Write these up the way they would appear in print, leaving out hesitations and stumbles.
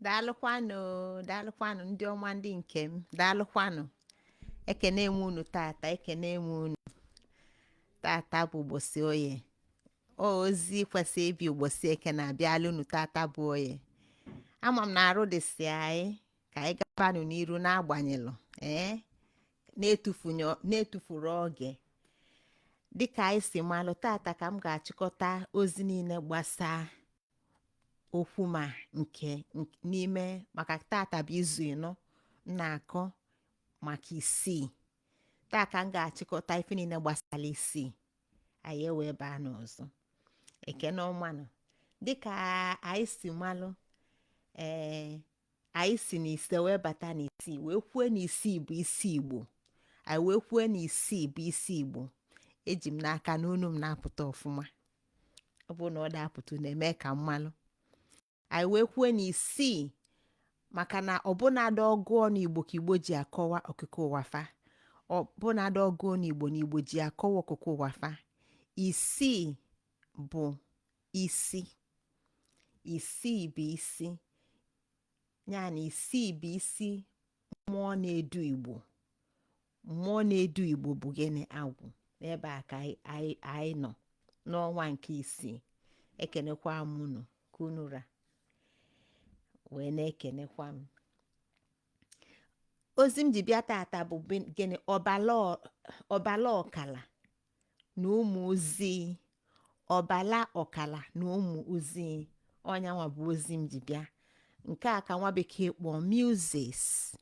Daalụkwanụ ndị ọma ndị nke m, daalụkwanụ. Ekene m unu tata, ekene m unu tata bụ ụbọchị oye. Ozi kwesị ịbị ụbọchị eke na-abịala unu tata bụ oye. Ama m na arụ dịsị anyị ka anyị gabanụ n'iru n'agbanyelụ na-etufuru oge. Dịka anyị si malụ tata ka m ga-achịkọta ozi niile gbasaa okwu ma nke n'ime maka tata bụ izu ịnọ na-akọ maka isii. Taa ka m ga-achịkọta ife niile gbasara isii, anyị ewee baa n'ọzọ. Ekene ọmanụ. Dịka anyị si malụ, anyị si n'ise wee bata n'isii wee kwue n'isii bụ isi Igbo. Anyị wee kwue n'isii bụ isi Igbo. Eji m n'aka na unu m na-apụta ọfụma. Ọ bụ na ọ da-apụta na-eme ka mmalụ. Anyị wee kwue n'isii maka na ọbụnadị ọgụ ọnụ Igbo ka Igbo ji akọwa okike ụwafa. Ọbụnadị ọgụ ọnụ Igbo na Igbo ji akọwa okike ụwafa. Isii bụ isi. Isii bụ isi. Ya na isii bụ isi mmụọ na-edu Igbo. Mmụọ na-edu Igbo bụ gịnị? Agwụ. N'ebe a ka anyị nọ n'ọnwa nke isii. Ekenekwa m unu ka unu ra wee na-ekenekwa m. Ozi m ji bịa tata bụ gịnị? Obala Okala na ụmụ Uzii. Obala Okala na ụmụ Uzii. Ọnyanwa bụ ozi m ji bịa. Nke a ka nwa bekee kpọọ muses.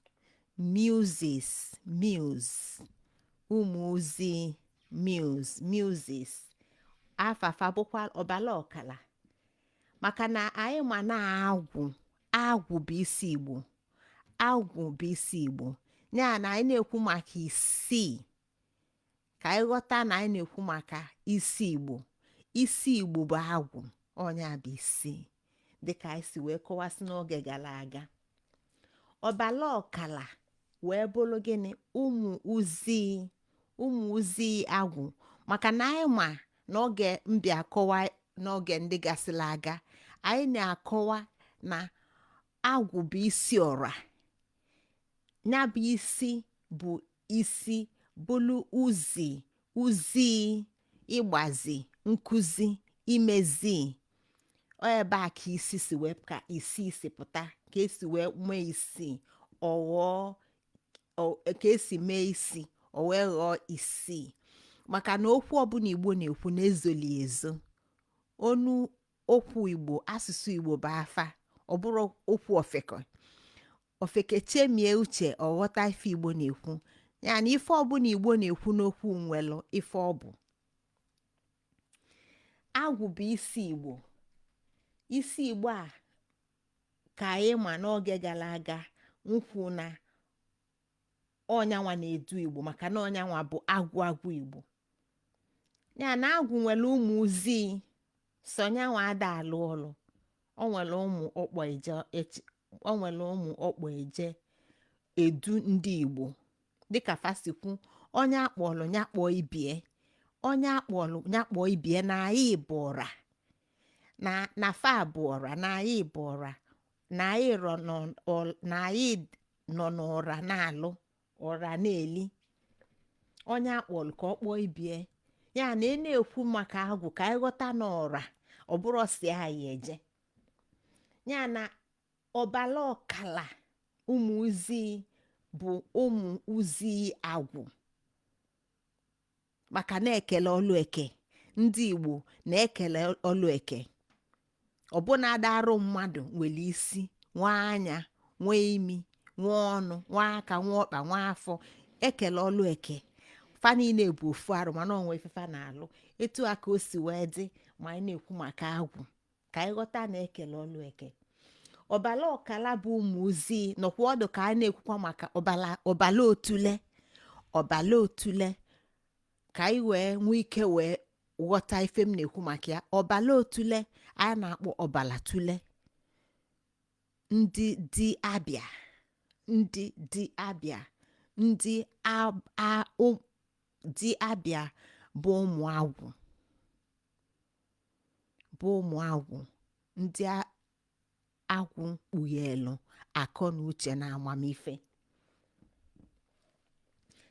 Ụmụ Uzii muses. Afafa bụkwa Obala Okala. Maka na anyị ma na agwụ bụ isi Igbo. Agwụ bụ isi Igbo. Ya na anyị na-ekwu maka isii. Ka anyị ghọta na anyị na-ekwu maka isi Igbo. Isi Igbo bụ agwụ. Ọnya bụ isi. Dịka anyị si wee kọwasị n'oge gara aga. Obala Okala wee bụrụ gịnị? Ụmụ Uzii. Ụmụ Uzii agwụ. Maka na anyị ma n'oge mbịa akọwa n'oge ndị gasịrị aga, anyị na-akọwa na agwụ bụ isi ọra. Ya bụ isi bụ isi bụlụ Uzii, ịgbazi, nkụzi, imezi. Ebe a ka isi si wee ka isi si pụta, ka esi wee mee isi ka esi mee isi o wee ghọọ isii. Maka na okwu ọbụla Igbo na-ekwu na-ezoli ezo. Onu okwu Igbo, asụsụ Igbo bụ afa, ọ bụrụ okwu ofeke chemie uche ọ ghọta ife Igbo na-ekwu. Ya na ife ọbụla Igbo na-ekwu n'okwu nwelụ ife ọ bụ. Agwụ bụ isi Igbo. Isi Igbo a ka anyị ma n'oge gara aga nkwu na ọnyanwa na-edu Igbo, maka na ọnyanwa bụ agwụ Igbo. Ya na agwụ nwere ụmụ Uzii. Sonyanwa ada alụ ọlụ. O nwere ụmụ ọkpọ eje edu ndị Igbo. Dịka fasikwu, onye akpọlụ ya kpọọ ibie. Onye akpọlụ ya kpọọ ibie na anyị bụ ọra. Na fa bụ ọra, na anyị bụ ọra. Na anyị nọ n'ọra na-alụ, ọra na-eli. Onye akpọlụ ka ọ kpọọ ibie. Ya na na-ekwu maka agwụ ka anyị ghọta n'ọra, ọ bụrụ si anyị eje. Ya na Obala Okala ụmụ Uzii bụ ụmụ Uzii agwụ. Maka na-ekele ọlụ eke. Ndị Igbo na-ekele ọlụ eke. Ọbụna adarụ mmadụ nwere isi, nwee anya, nwee imi, nwee ọnụ, nwee aka, nwee ọkpa, nwee afọ. Ekele ọlụ eke. Fa niile bụ ofu arụ, mana onwe ifefa na-alụ. Etu a ka o si wee dị ma anyị na-ekwu maka agwụ, ka anyị ghọta na-ekele ọlụ eke. Obala Okala bụ ụmụ Uzii nọkwa ọdụ ka anyị na-ekwukwa maka Obala Otule. Obala Otule ka anyị wee nwee ike wee ghọta ife m na-ekwu maka ya. Obala Otule anyị na-akpọ Obala Tule. Ndị dị Abịa. Dị Abịa bụ ụmụ agwụ. Ndị agwụ kpughelu akọ na uche na amamife.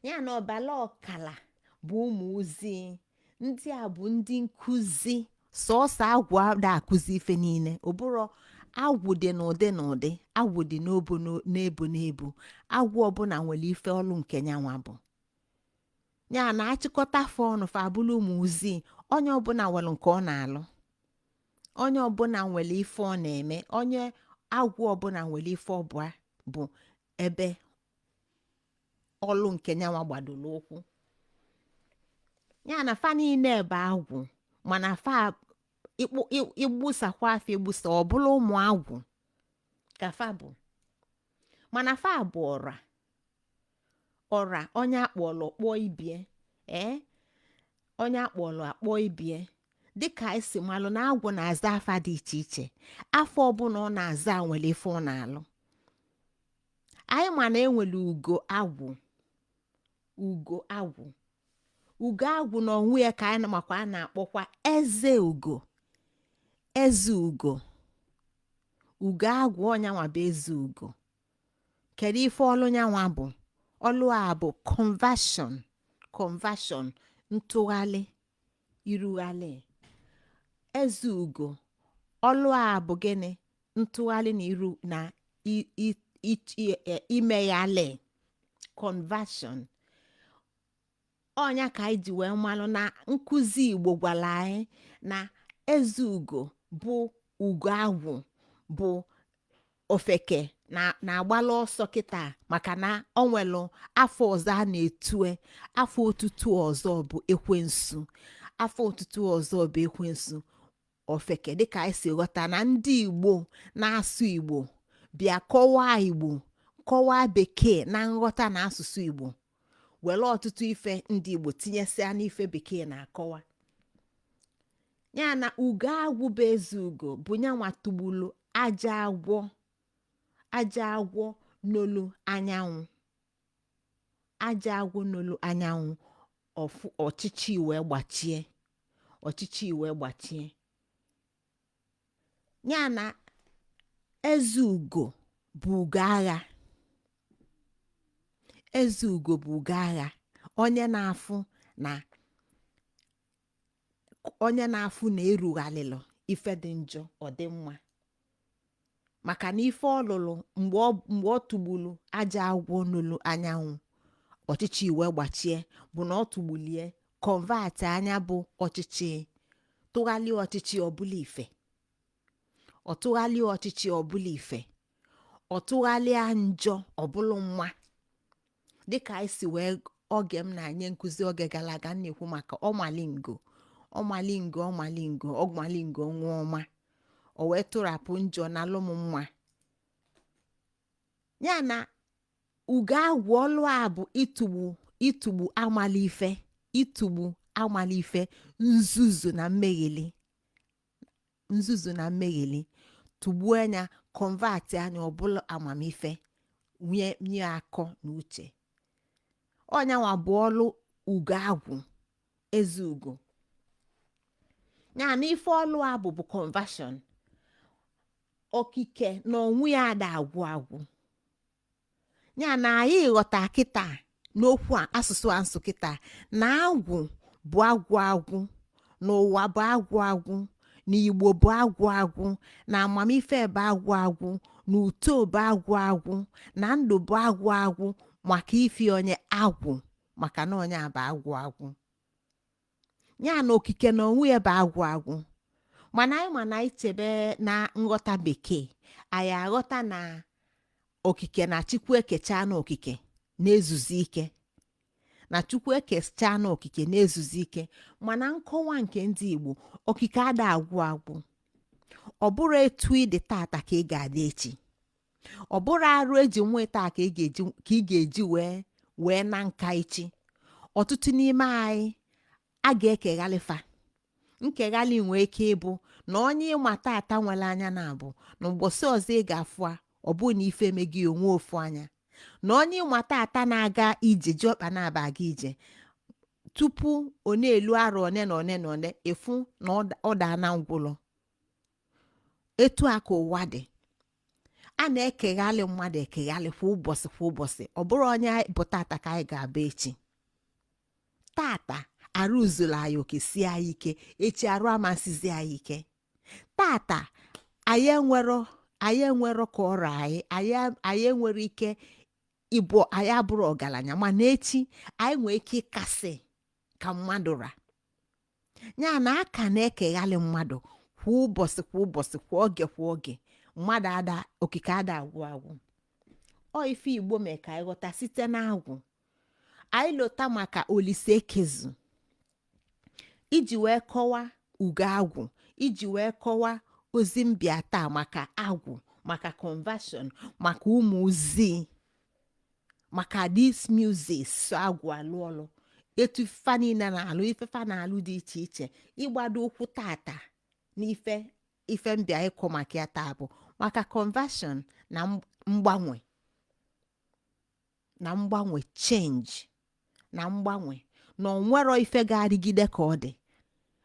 Ya na ọbala ọkala bụ ụmụ Uzii. Ndị a bụ ndị nkụzi. Sọọsọ agwụ ada akụzi ife niile. Ụbụrụ agwụ dị n'ụdị n'ụdị, agwụ dị n'ebu. Agwụ ọbụla nwere ife ọlụ nke nyanwa bụ. Ya na achịkọta afọ ọnụ fa abụrụ ụmụ Uzii. Onye ọbụla nwere nke ọ na-alụ, onye ọbụla nwere ife ọ na-eme, onye agwụ ọbụla nwere ife ọbụla bụ ebe ọlụ nke nyanwa gbadoro ụkwụ. Ya na fa niile ebe agwụ, mana fa igbusakwa afọ egbusa ọ bụla ụmụ agwụ ka fa bụ. Mana fa bụ ọra onye akpọrọ kpọọ ibie, onye akpọrọ akpọ ibie. Dịka esi malụ na agwụ na-aza afa dị iche iche. Afọ ọbụla ọ na-aza nwere ife ọ na-alụ. Anyị ma na enwere ugo agwụ na onwe ya ka anyị makwa a na-akpọkwa eze ugo. Ugo agwụ ọnyanwa bụ eze ugo. Kedu ife ọlụ nyanwa bụ? Ọlụ a bụ conversion, ntụgharị, irugharị. Eze ugo ọlụ a bụ gịnị? Ntụgharị na iru na imeghalị, conversion. Ọnya ka anyị ji wee malụ na nkụzi Igbo gwara anyị na eze ugo bụ ugo agwụ bụ ofeke na-agbala ọsọ kịta, maka na ọ nwere afọ ọzọ a na-etue. Afọ otutu ọzọ bụ ekwensu. Ofeke dịka anyị si ghọta na ndị Igbo na-asụ Igbo bịa kọwaa bekee na nghọta na asụsụ Igbo, were ọtụtụ ife ndị Igbo tinyesịa n'ife bekee na-akọwa. Ya na ugo agwụ bụ eze ugo bụ nyanwa tụgbulu aja agwọ n'olu anyanwụ. Ọchịchị wee gbachie. Ya na eze ugo bụ ugo agha. Onye na-afụ na erughalịlụ ife dị njọ ọ dị mma. Maka na ife ọlụlụ mgbe ọ tụgbulu aja agwọ n'olu anyanwụ, ọchịchị wee gbachie, bụ na ọ tụgbulie convert anya bụ ọchịchị, tụghalịa ọchịchị ọbụla ife, ọtụghalịa njọ ọbụla mma. Dịka anyị si wee oge m na-anye nkụzi oge gara aga na-ekwu maka ọmalingo nwa ọma, o wee tụrapụ njọ na alụm mma. Ya na ugo agwụ ọlụ a bụ ịtụgbu amalife, nzuzu na mmegheli, tụgbuo anya, convert anya ọbụla amamife, nye akọ na uche. Ọnyanwa bụ ọlụ ugo agwụ, eze ugo. Ya na ife ọlụ a bụ conversion. Okike na onwe ya ada agwụ. Ya na anyị ghọta kịta n'okwu a, asụsụ ansụ kịta, na agwụ bụ agwụ, na ụwa bụ agwụ, na Igbo bụ agwụ, na amamife bụ agwụ, na uto bụ agwụ, na ndụ bụ agwụ, maka ifi onye agwụ, maka na onye a bụ agwụ. Ya na okike na onwe ya bụ agwụ. Mana anyị ma na ichebe na nghọta bekee, anyị aghọta na okike na Chukwu ekecha na okike na-ezuzi ike, na Chukwu ekecha na okike na-ezuzi ike. Mana nkọwa nke ndị Igbo, okike ada agwụ. Ọ bụrụ etu ịdị tata ka ị ga-adị echi. Ọ bụrụ arụ eji nwe taa ka ị ga-eji wee na nka echi. Ọtụtụ n'ime anyị a ga-ekeghalifa. Nkeghali nwee ike ịbụ na onye ịma tata nwere anya na-abụ na ụbọchị ọzọ ị ga-afụ ọ bụ na ife emegi onwe ofu anya. Na onye ịma tata na-aga ije ji ọkpa na-aba aga ije, tupu ọ na-elu arọ one efu na ọ daa na ngwụlọ. Etu a ka ụwa dị. a na-ekeghalị mmadụ ekeghalị kwa ụbọchị ọ bụrụ onye bụ tata ka anyị ga-abụ echi. Tata arụ zụlụ anyị oke sie anyị ike, echi arụ amasịzi anyị ike. Tata anyị enwero ka ọrụ anyị enwere ike ịbụ anyị abụrụ ọgaranya, mana echi anyị nwee ike ịkasị ka mmadụ ra. Ya na aka na-ekeghalị mmadụ kwa ụbọchị kwa oge mmadụ okike ada agwụ. Ọ ife Igbo mee ka anyị ghọta site n'agwụ. Anyị lota maka Olise Ekezu iji wee kọwaa ugo agwụ, iji wee kọwaa ozi mbịa taa maka agwụ, maka conversion, maka ụmụ Uzii, maka this music so agwụ alụ ọlụ, etu fa niile na-alụ ifefa na-alụ dị iche iche. Ịgbado ụkwụ tata n'ife mbịa ịkọ maka ya taa bụ maka conversion na mgbanwe change na mgbanwe na onwero ife ga-adịgide ka ọ dị,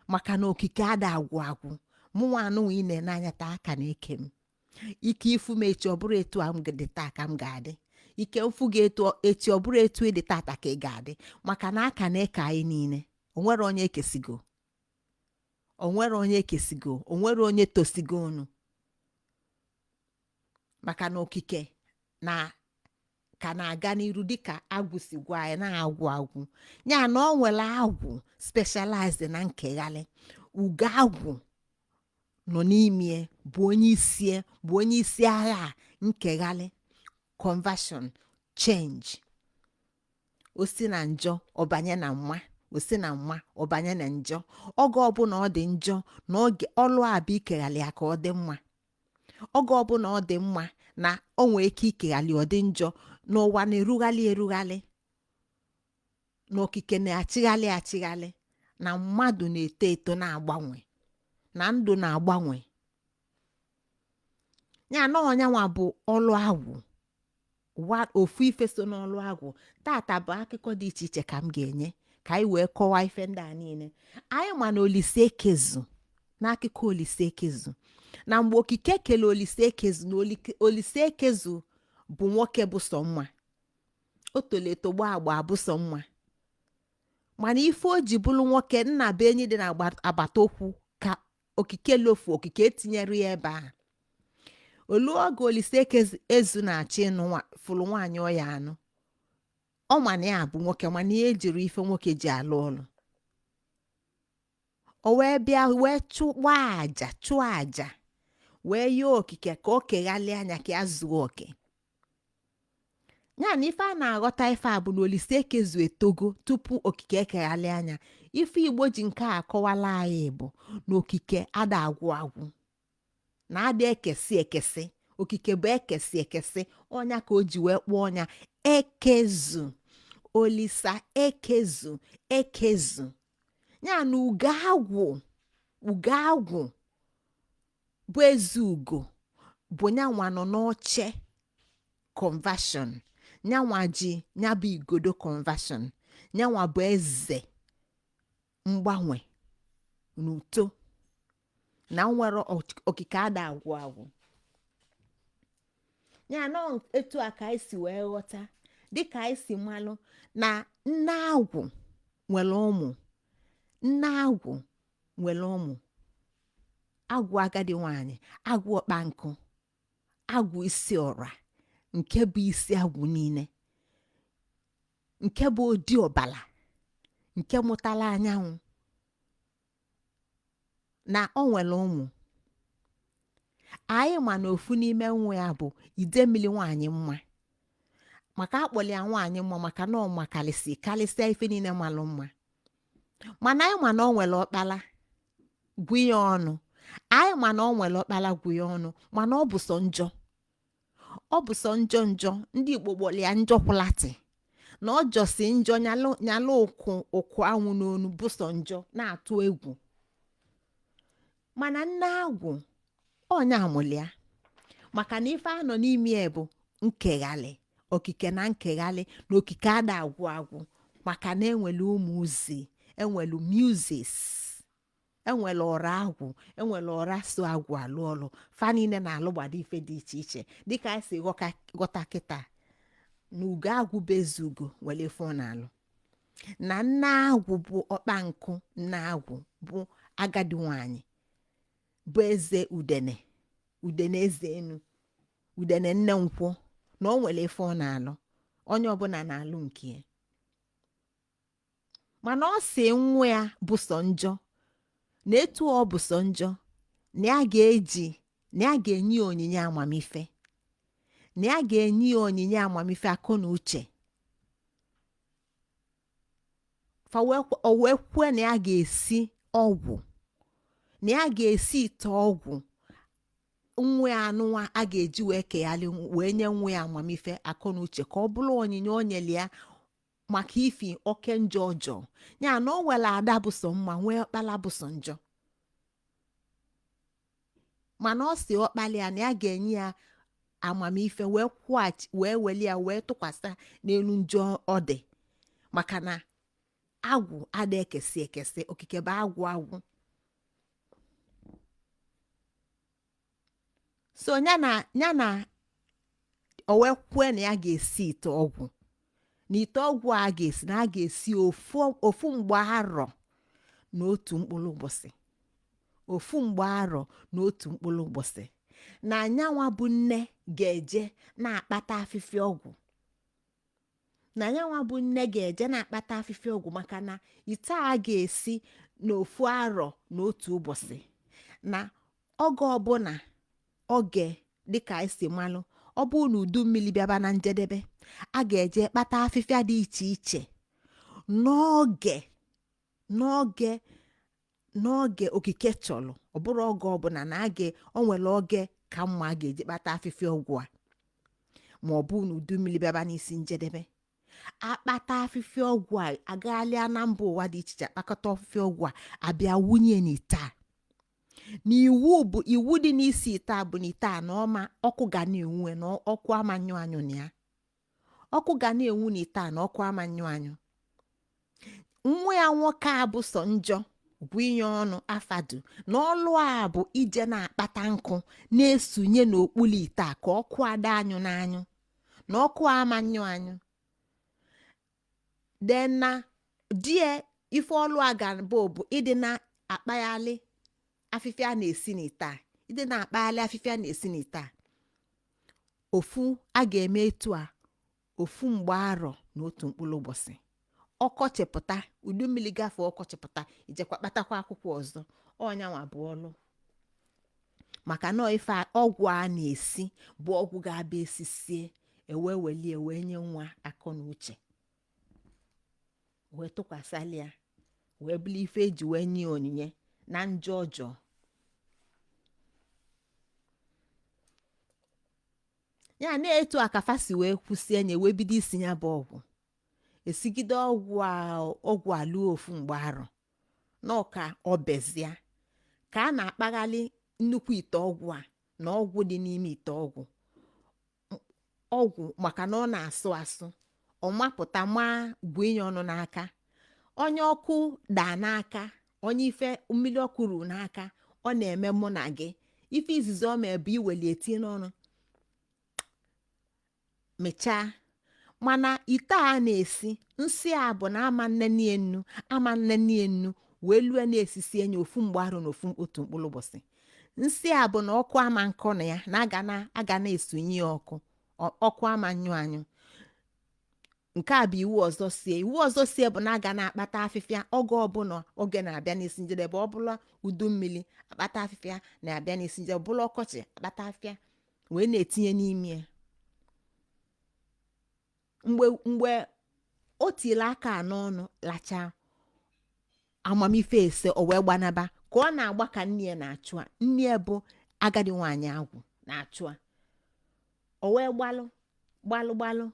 maka na okike ada agwụ. Mụnwa anụnwa ị na-anya taa aka na-eke m ike ifu m echi ọ bụrụ etu a m dị taa ka m ga-adị, ike mfu gị echi ọ bụrụ etu ịdị tata ka ị ga-adị, maka na aka na-eke anyị niile. Onwere onye ekesigo, onwere onye tosigo onu, maka na okike na ka na-aga n'iru dịka agwụ si gwa anyị na-agwụ. Ya na ọ nwere agwụ specialized na nkeghalị. Ugo agwụ nọ n'ime bụ onye isi agha nkeghalị, conversion, change. O si na njọ ọbanye na mma, o si na mma ọbanye na njọ. Oge ọbụla ọ dị njọ na ọlụ abụ ikeghalị ya ka ọ dị mma. Oge ọbụla ọ dị mma na o nwee ike ikeghalị ọ dị njọ, n'ụwa na-erughalị, na okike na-achịghalị, na mmadụ na-eto eto na-agbanwe, na ndụ na-agbanwe. Ya na ọnyanwa bụ ọlụ agwụ. Ofu ife so n'ọlụ agwụ tata bụ akụkọ dị iche iche ka m ga-enye ka anyị wee kọwaa ife ndị a niile. Anyị ma na Olise Ekezu, n'akụkọ Olise Ekezu, na mgbe okike kele Olise Ekezu, na Olise Ekezu bụ nwoke bụ sọ mma, o tolo eto gbaa agba bụ sọ mma, mana ife o ji bụrụ nwoke, nna be enyi dị na agbata okwu ka okike lofu, okike etinyere ya ebe a. Olu oge Olise Ekezu na-achị fụrụ nwaanyị ọya anụ, ọ mana ya bụ nwoke, mana ya ejiri ife nwoke ji alụ ọlụ. O wee bịa wee chụọ aja wee yọọ okike ka o keghalị anya ka ya zuo oke. Ya na ife a na-aghọta ife a bụ na Olise Ekezu etogo tupu okike ekeghalị anya. Ife Igbo ji nke a akọwala anyị bụ na okike ada agwụ, na ada ekesi. Okike bụ ekesi. Ọnya ka o ji wee kpọọ ọnya Ekezu. Olisa Ekezu. Ya na ugo agwụ bụ eze ugo bụ nyanwa nọ n'oche conversion. Nyanwa ji nyabụ igodo conversion. Nyanwa bụ eze mgbanwe n'uto, na nwere okike ada agwụ. Ya na etu a ka anyị si wee ghọta, dịka anyị si malụ na nne agwụ nwere ụmụ. Agwụ agadi nwanyị, agwụ ọkpa nkụ, agwụ isi ọra, nke bụ isi agwụ niile, nke bụ odi ọbala, nke mụtala anyanwụ, na o nwere ụmụ. Anyị ma na ofu n'ime nwa ya bụ Idemmili nwanyị mma, maka akpọli ya nwanyị mma maka na ọma karịsịa ife niile malụ mma. Mana anyị ma na o nwere ọkpala gwu ya ọnụ. Anyị ma na o nwere ọkpala gwu ya ọnụ, mana ọ bụ sọ njọ. Ndị Igbo kpọrọ ya njọ kwụlatị, na ọ jọsi njọ nyalụ ụkwụ anwụ n'onu bụ sọ njọ na-atụ egwu. Mana nne agwụ ọnya amụlị ya, maka na ife anọ n'ime ya bụ nkeghalị, okike na nkeghalị, na okike ada agwụ, maka na enwere ụmụ Uzii, enwere muses. enwere ọra agwụ, enwere ọra so agwụ alụ ọlụ, fa niile na-alụgbado ife dị iche iche dịka anyị si ghọta kịta na ugo agwụ bụ eze ugo were ife ọ na-alụ, na nne agwụ bụ ọkpa nkụ, nne agwụ bụ agadi nwanyị bụ eze udene eze enu, udene nne nkwụ, na o nwere ife ọ na-alụ, onye ọbụla na-alụ nke ya. mana ọ si nwa ya bụ sọ njọ, na etu ọ bụ sọ njọ, na ya ga-enye ya onyinye amamife, na ya ga-enye ya onyinye amamife akọ na uche, o wee kwue na ya ga-esi ọgwụ, na ya ga-esi ite ọgwụ nwa ya anụnwa a ga-eji wee keghalị wee nye nwa ya amamife akọ na uche ka ọ bụrụ onyinye o nyere ya maka ifi oke njọ ọjọọ. ya na o nwere ada bụ sọ mma nwee ọkpala bụ sọ njọ, mana ọ si ọkpali ya na ya ga-enye ya amamife wee kwụghachi wee weli ya wee tụkwasị n'elu njọ ọ dị, maka na agwụ ada ekesi okike bụ agwụ agwụ. so ya na o wee kwue na ya ga-esi ite ọgwụ, na ite ọgwụ a ga-esi na a ga-esi ofu mgbe arọ na otu mkpụrụ ụbọchị, ofu mgbe arọ na otu mkpụrụ ụbọchị, na anyanwa bụ nne ga-eje na-akpata afịfịa ọgwụ, na anyanwa bụ nne ga-eje na-akpata afịfịa ọgwụ, maka na ite a ga-esi n'ofu arọ na otu ụbọchị, na oge ọbụla oge dịka esi malụ, ọ bụ na udu mmiri bịaba na njedebe, a ga-eje kpata afịfịa dị iche iche n'oge okike chọrọ, ọ bụrụ oge ọbụla na o nwere oge ka mma a ga-eji kpata afịfịa ọgwụ a, ma ọ bụ na udu mmiri bịaba n'isi njedebe, akpata afịfịa ọgwụ a agaghalịa na mba ụwa dị iche iche, akpakọta afịfịa ọgwụ a abịa wunye n'ite a, na iwu dị n'isi ite a bụ na ite a na ọkụ ga na-enwu na ọkụ amanyụ anyụ na ya, ọkụ ga na-enwu na ite a na ọkụ amanyụ anyụ. nwa ya nwoke a bụ sọ njọ bụ inye ọnụ afadu na ọlụ a bụ ije na-akpata nkụ na-esonye n'okpuru ite a ka ọkụ ada anyụ n'anyụ na ọkụ amanyụ anyụ. den na die ife ọlụ a ga-bụ ịdị na-akpaghalị afịfịa na-esi n'ite a, ịdị na-akpaghalị afịfịa na-esi n'ite a, ofu a ga-eme etu a ofu mgbe arọ na otu mkpụrụ ụbọchị, ọkọchịpụta udu mmiri gafee, ọkọchịpụta ijekwa kpatakwa akwụkwọ ọzọ, ọnyanwa bụ ọlụ. maka na ife ọgwụ a na-esi bụ ọgwụ ga-abịa esisie ewe welie wee nye nwa akọ na uche, wee tụkwasịla ya wee bụrụ ife eji wee nye onyinye na njọ ọjọọ. ya na-etu akafa si wee kwụsie nye wee bido isi ya bụ ọgwụ, esigide ọgwụ alụ ofu mgbe arọ na ọka ọbezia ka a na-akpaghalị nnukwu ite ọgwụ a na ọgwụ dị n'ime ite ọgwụ maka na ọ na-asụ asụ, ọ mapụta ma bụ inye ọnụ n'aka onye ọkụ daa n'aka, onye ife mmiri ọkụ ruru n'aka, ọ na-eme mụ na gị ife izizi ọ ma bụ iweli etinye n'ọnụ mechaa. mana ite a na-esi nsị a bụ na ama nnenie nnu wee lue na-esisi enye ofu mgbe arụ na otu mkpụrụ ụbọchị. nsị a bụ na ọkụ ama nkọ na ya na aga na-esonye ya ọkụ ama nyụ anyụ. nke a bụ iwu ọzọ sie bụ na aga na-akpata afịfịa oge ọbụla oge na-abịa n'isi njedebe, ọ bụla udu mmiri akpata afịfịa na-abịa n'isi njedebe, ọ bụla ọkọchị akpata afịfịa wee na-etinye n'ime ya. mgbe o tiri aka n'ọnụ lachaa amamife ese o wee gbanaba ka ọ na-agba ka nne ya na-achụ a, nne ya bụ agadi nwaanyị agwụ na-achụ a, o wee gbalụ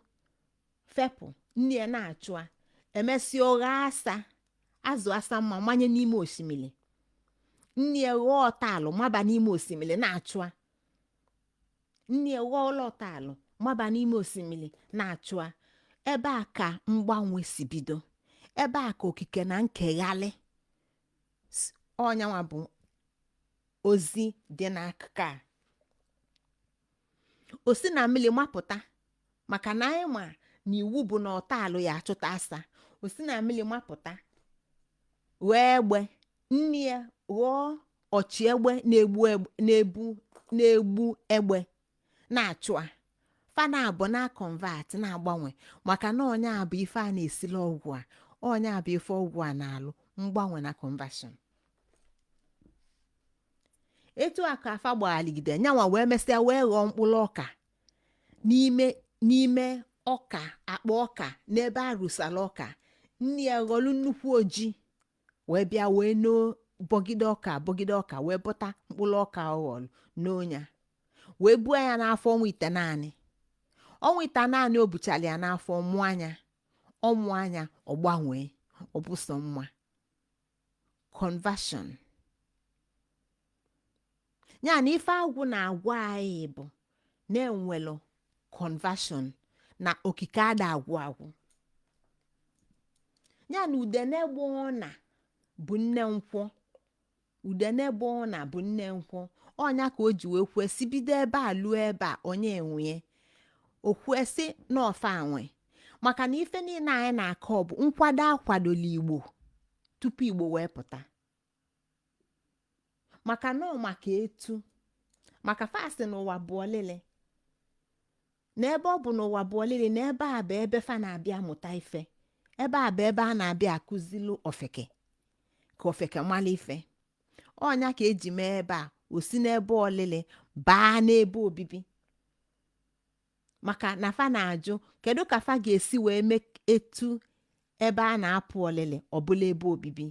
fepụ, nne ya na-achụ a, emesịa ọgha azụ asa mma manye n'ime osimiri, nne ya ghọọ ọtalụ maba n'ime osimiri na-achụ a, nne ya ghọọ ọtalụ maba n'ime osimiri na-achụ a. ebe a ka mgbanwe si bido, ebe a ka okike na nkeghalị ọnyanwa bụ ozi dị n'akụkọ a. O si na mmiri mapụta maka na anyị ma na iwu bụ na ọtalụ ya achụta asa. O si na mmiri mapụta wee egbe nne ya ghọọ ọchị egbe na-egbu egbe na-achụ a fana abụ na convert na-agbanwe maka na onye a bụ ife a na-esila ọgwụ a onye a bụ ife ọgwụ a na-alụ mgbanwe na conversion. Etu a ka afa gbaligide nyanwa wee mesịa wee ghọọ mkpụrụ ọka n'ime ọka akpa ọka n'ebe a rụsara ọka. Nne ya ghọlụ nnukwu oji wee bịa wee noo bọgide ọka wee bụta mkpụrụ ọka ọghọlụ n'onya wee buo ya n'afọ ọnwa ite naanị. Ọnwa ite naanị o buchara ya n'afọ mụọ anya ọ gbanwee ọ bụ sọ mma. Conversion ya na ife agwụ na-agwa anyị bụ na-enwelụ conversion na okike ada agwụ. Ya na udene gbona bụ nne nkwọ ọnya ka o ji wee kwue si bido ebe a lụọ ebe a onye enwe o kwue si n'ọfa anwe maka na ife niile anyị na-akọ bụ nkwado akwadola Igbo tupu Igbo wee pụta maka na ọ maka etu maka fast n'ụwa bụ ọlịlị na ebe ọ bụ n'ụwa bụ ọlịlị na ebe a bụ ebe fa na-abịa mụta ife ebe a bụ ebe a na-abịa akụzilu ofeke ka ofeke mala ife. Ọnya ka eji mee ebe a o si n'ebe ọlịlị baa n'ebe obibi maka na fa na-ajụ kedu ka fa ga-esi wee mee etu ebe a na-apụ ọlịlị ọbụla ebe obibi.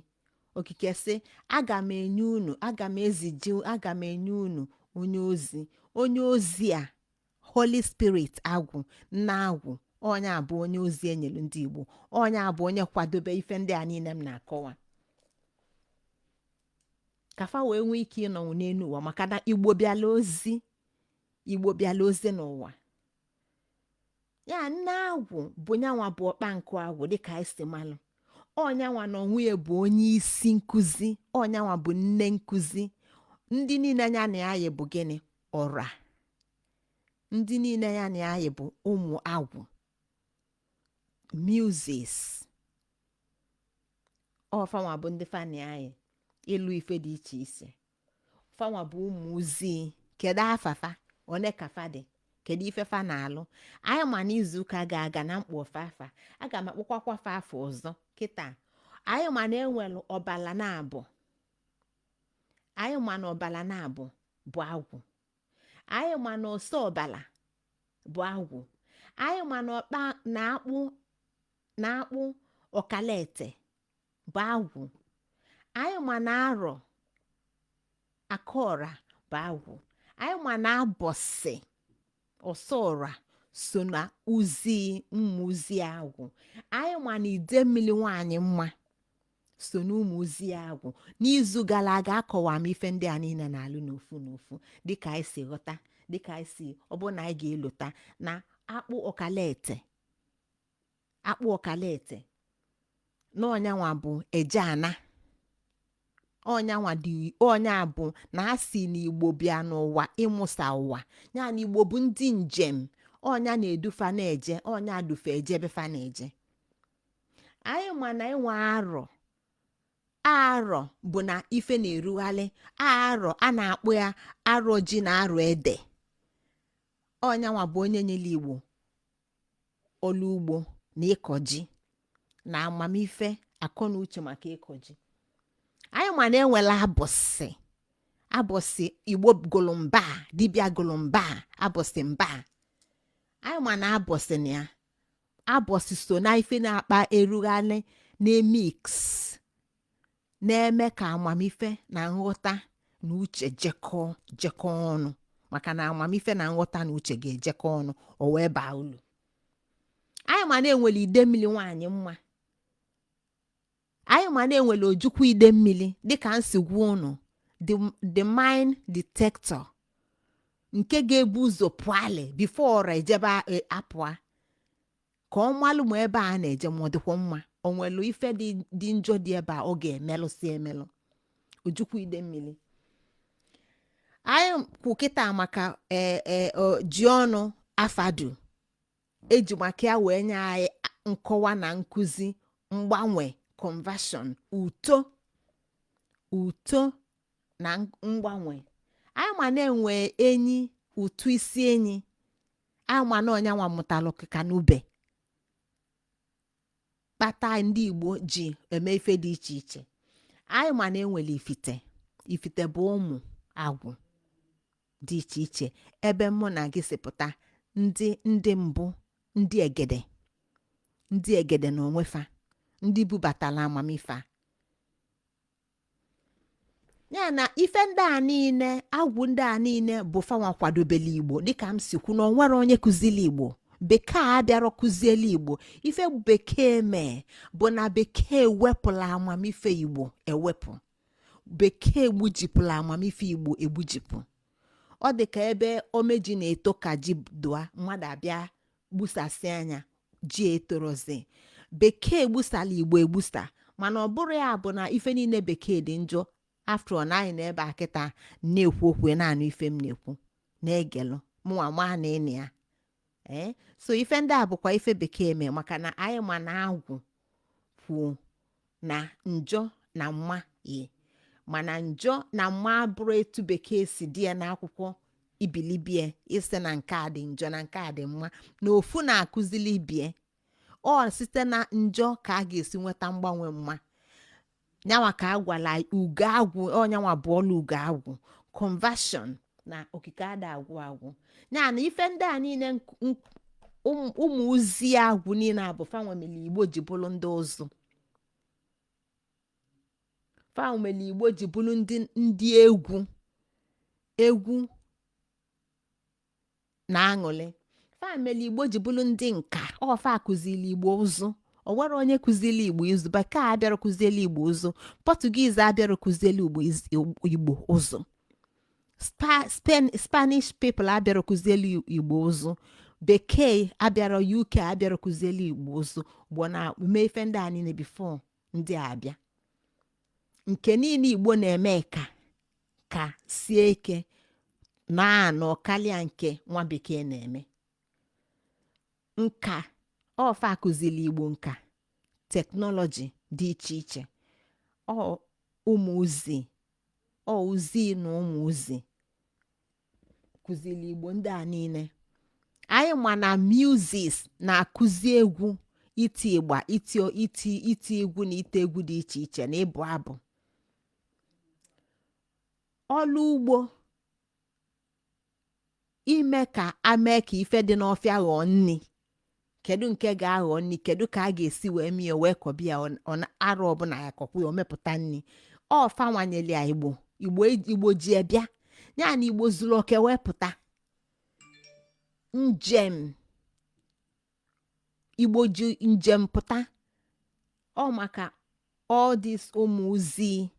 Okike sị aga m enye unu onye ozi a Holy Spirit agwụ nna agwụ onye a bụ onye ozi enyelu ndị Igbo onye a bụ onye kwadobe ife ndị a niile m na-akọwa ka fa wee nwee ike ịnọ n'elu ụwa maka na Igbo bịala ozi n'ụwa. Ya nne agwụ bụ nyanwa bụ ọkpa nkụ agwụ dịka anyị si malụ ọnyanwa na onwe ya bụ onye isi nkụzi ọnyanwa bụ nne nkụzi ndị niile ya na ya bụ gịnị ọra ndị niile ya na ya bụ ụmụ agwụ muses ọfanwa bụ ndị fani anyị ịlụ ife dị iche iche. Fanwa bụ ụmụ Uzii kedu afafa one kafa dị kedu ife fa na-alụ anyị ma n'izuụka ga-aga na mkpọ fafa aga m akpọkwakwa fafa ọzọ kịta. Anyị ma na enwelu ọbala na-abụ bụ agwụ anyị ma na ọsọ ọbala bụ agwụ anyị ma na ọkpa na-akpụ ọkalete bụ agwụ anyị ma na arọ akọra bụ agwụ anyị ma na abọsị ọsọra so na Uzii ụmụ Uzii agwụ anyị ma na ide mmiri nwaanyị mma so na ụmụ Uzii agwụ. N'izu gara aga akọwa m ife ndị a niile na-alụ n'ofu dịka anyị si ghọta dịka anyị si ọ bụ na anyị ga-elota na akpụ ọkalete na ọnyanwa bụ eje ana ọnyanwa dị ọnya bụ na asị na Igbo bịa n'ụwa ịmụsa ụwa ya na Igbo bụ ndị njem ọnya na-edufa na-eje ọnya dufe ejebe fa na-eje. Anyị ma na enwe arọ bụ na ife na-erugharị arọ a na-akpụ ya arọ ji na arọ ede ọnyanwa bụ onye nyere Igbo olu ugbo na ịkọ ji na amamife akọ na uche maka ịkọ ji. Anyị ma na enwela abọsị Igbo golomba dibịa golomba abọsị mba anyị ma na abọsị na ya abọsị so na ife na-akpa erugharị na-emix na-eme ka amamife na nghọta na uche jekọọ ọnụ maka na amamife na nghọta na uche ga-ejekọ ọnụ o wee baa ulu. Anyị ma na-enwele ide mmiri nwaanyị mma anyị ma na-enwele ojukwu ide mmiri dịka nsigwu ụnụ the mine detector nke ga-ebu ụzọ pụale before ejebe apụa ka ọ malụ ma ebe a na-eje ma ọ dịkwa mma o nwere ife dị njọ dị ebe a ọ ga-emelụsi emelụ ojukwu ide mmiri. Anyị kwu kịta maka ji ọnụ afadu eji maka ya wee nye anyị nkọwa na nkụzi mgbanwe conversion uto na mgbanwe. Anyị ma na-enwe enyi ụtụ isi enyi, anyị ma na ọnyanwa mụtalụ kịka n'ube kpata ndị Igbo ji eme ife dị iche iche. Anyị ma na enwere ifite bụ ụmụ agwụ dị iche iche ebe mụ na gị sipụta ndị mbụ ndị egede na onwefa ndị bubatala amamife. Ya na ife ndị a niile agwụ ndị a niile bụ fanwa kwadobele Igbo dịka m si kwu na onwere onye kụzili Igbo. Bekee abịara kụzieli Igbo. Ife bekee mee bụ na bekee wepụla amamife Igbo ewepụ. Bekee gbujipụla amamife Igbo egbujipụ. Ọ dị ka ebe omeji na-eto ka ji dụa mmadụ abịa gbusasị anya ji etorozi. Bekee gbusala Igbo egbusa, mana ọ bụrụ ya bụ na ife niile bekee dị njọ. After all, anyị na-ebe akịta na-ekwu okwu naanị ife m na-ekwu na-egelụ mụnwa ma na ịnị ya. So ife ndị a bụkwa ife bekee mee maka na anyị ma na agwụ kwuo na njọ na mma ye, mana njọ na mma abụrụ etu bekee si dị ya n'akwụkwọ ibilibie isi na nke a dị njọ na nke a dị mma na ofu na-akụzili ibie. Ọ site na njọ ka a ga-esi nweta mgbanwe mma. Nyanwa ka agwala ugo agwụ, onyanwa bụ ọlụ ugo agwụ conversion na okike ada agwụ. Ya na ife ndị a niile ụmụ Uzii agwụ niile abụ fanwemeli Igbo ji bụrụ ndị ụzụ. Fanwemeli Igbo ji bụrụ ndị egwu na aṅụlị. Fanwemeli Igbo ji bụrụ ndị nka. Ọfa kụzili Igbo ụzụ. O nwere onye kụzili Igbo ụzụ. Bekee abịara kụzili Igbo ụzụ. Portuguese abịara kụzili Igbo ụzụ. Spanish people abịara kụzili Igbo ụzụ. Bekee abịara UK abịara kụzili Igbo ụzụ. Bụ na mee ife ndị a niile before ndị abịa. Nke niile Igbo na-eme ka sie ike na anọ karịa nke nwa bekee na-eme. Nka ọfa kụzili Igbo nka teknọlọji dị iche iche. Ụmụ Uzii na ụmụ Uzii kụzili Igbo ndị a niile. Anyị ma na music na-akụzi egwu iti ịgba iti egwu na ite egwu dị iche iche na ịbụ abụ. Ọlụ ugbo ime ka ife dị n'ọfịa ghọọ nni. Kedu nke ga-aghọ nni, kedu ka a ga-esi wee mie wee kọbịa arụ ọbụla ya kọkwu ya omepụta nni. Ọfa nwanyeli ya Igbo ji ebịa. Ya na Igbo zuru oke wepụta njem. Igbo ji njem pụta. Ọ maka all this ụmụ Uzii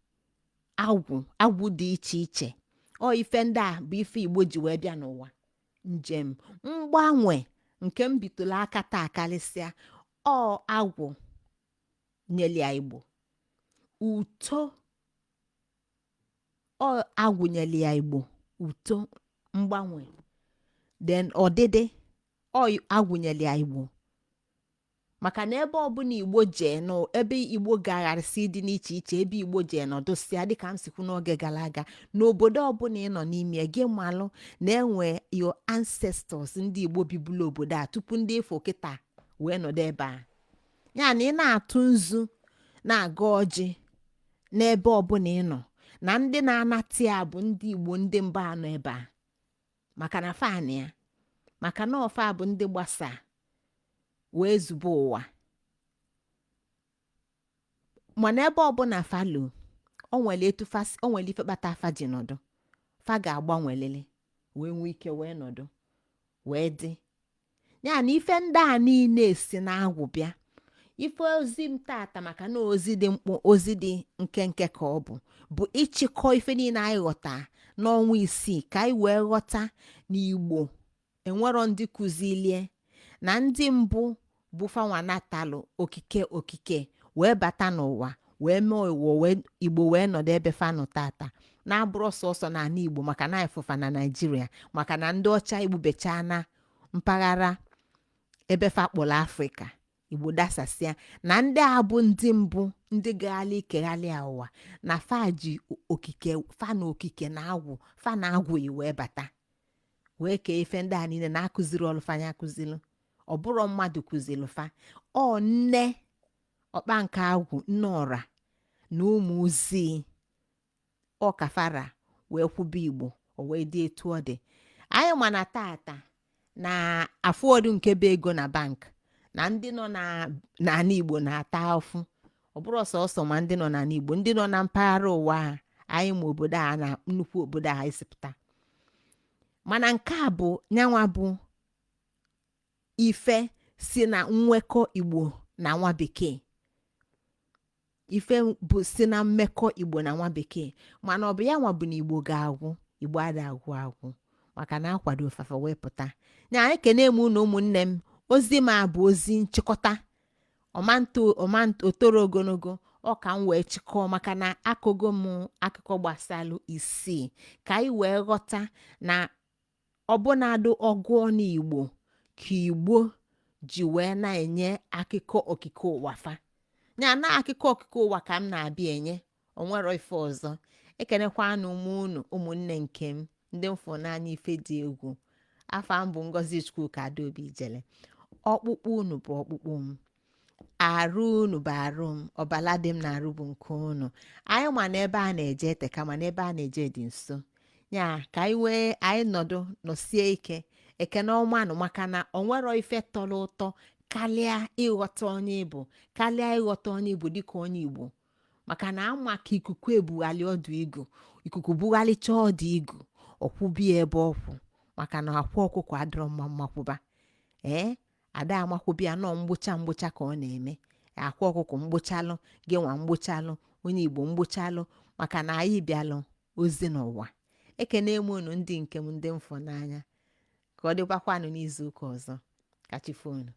agwụ dị iche iche. Ife ndị a bụ ife Igbo ji wee bịa n'ụwa. Njem mgbanwe nke m bitụla aka taa karịsịa agwụ nyeli ya Igbo uto. Agwụ nyeli ya Igbo uto mgbanwe then ọdịdị agwụ nyeli ya Igbo. Maka na ebe ọbụla Igbo jee nọ ebe Igbo gagharịsị dị n'iche iche ebe Igbo jee nọdụsịa dịka m sikwu n'oge gara aga n'obodo ọbụla ị nọ n'ime gị malụ na enwe your ancestors ndị Igbo bibulu obodo a tupu ndị ifo kịta wee nọdụ ebe a. Ya na ị na-atụ nzu na-aga ọjị n'ebe ọbụla ị nọ na ndị na-anata ya bụ ndị Igbo ndị mba anọ ebe a maka na fan ya maka na ọfa bụ ndị gbasa wee zube ụwa. Mana ebe ọbụla falo o nwere ife kpata afa ji nọdụ. Fa ga-agbanwelele wee nwee ike wee nọdụ wee dị. Ya na ife ndị a niile si na-agwụ bịa. Ife ozi m tata maka na ozi dị mkpụ ozi dị nkenke ka ọ bụ ịchịkọ ife niile anyị ghọta n'ọnwa 6 ka anyị wee ghọta na Igbo enwero ndị kụzilie na ndị mbụ bụ fanwa natalụ okike wee bata n'ụwa wee mee ụwa Igbo wee nọdụ ebe fanụ tata na-abụrụ sọsọ na ana Igbo maka na ịfụfa na Naịjirịa maka na ndị ọcha igbubecha na mpaghara ebe fakpọrọ Afrịka Igbo dasasịa na ndị a bụ ndị mbụ ndị gaghalị ikeghalị ụwa na faji okike fa na okike na agwụ fa na agwụ wee bata wee kee ife ndị a niile na-akụziri ọlụfanya akụzili ọ bụrụ mmadụ kụzili fa ọ nne ọkpa nke agwụ nne ọra na ụmụ Uzii ọ kafara wee kwuba Igbo o wee dị etu ọ dị anyị mana tata na afọdụ nke bụ ego na bank na ndị nọ n'ala Igbo na-ata afụ ọ bụrụ sọsọ ma ndị nọ n'ala Igbo ndị nọ na mpaghara ụwa anyị ma obodo a na nnukwu obodo a isipụta mana nke a bụ nyanwa bụ ife si na nwekọ Igbo na nwa bekee ife bụ si na mmekọ Igbo na nwa bekee mana ọ bụ ya nwa bụ na Igbo ga-agwụ Igbo ada agwụ maka na akwado fafa wee pụta nya ekene m unu ụmụnne m ozi ma bụ ozi nchịkọta ọmanto toro ogologo ọ ka m wee chịkọọ maka na akụgo m akụkọ gbasalụ 6 ka anyị wee ghọta na ọbụnadụ ọgụọ n'Igbo ka Igbo ji wee na-enye akụkọ okike ụwa fa nya na akụkọ okike ụwa ka m na-abịa enye onwero ife ọzọ ekenekwanụ unu ụmụnne nke m ndị mfụ n'anya ife dị egwu afa mbụ Ngozi Chukwuka Adaobi Ijele ọkpụkpụ unu bụ ọkpụkpụ m arụ unu bụ arụ m ọbala dị m na-arụ bụ nke unu anyị ma na ebe a na-eje eteka ma na ebe a na-eje dị nso ya ka anyị nọsie ike ekene ọmanụ maka na onwero ife tọrọ ụtọ karịa ịghọta onye Igbo dịka onye Igbo maka na ama ka ikuku ebughalị ọdụ igu ikuku bughalịcha ọdụ igu ọkwụbie ebe ọkwụ maka na akwa ọkụkọ adịrọ mma mmakwụba ada amakwụbịa nọ mgbocha ka ọ na-eme akwa ọkụkọ mgbochalụ gị nwa mgbochalụ onye Igbo mgbochalụ maka na anyị bịalụ ozi n'ụwa ekene m unu ndị nke m ndị mfọ n'anya ka ọ dịkwakwanụ n'izu ụka ọzọ kachifonu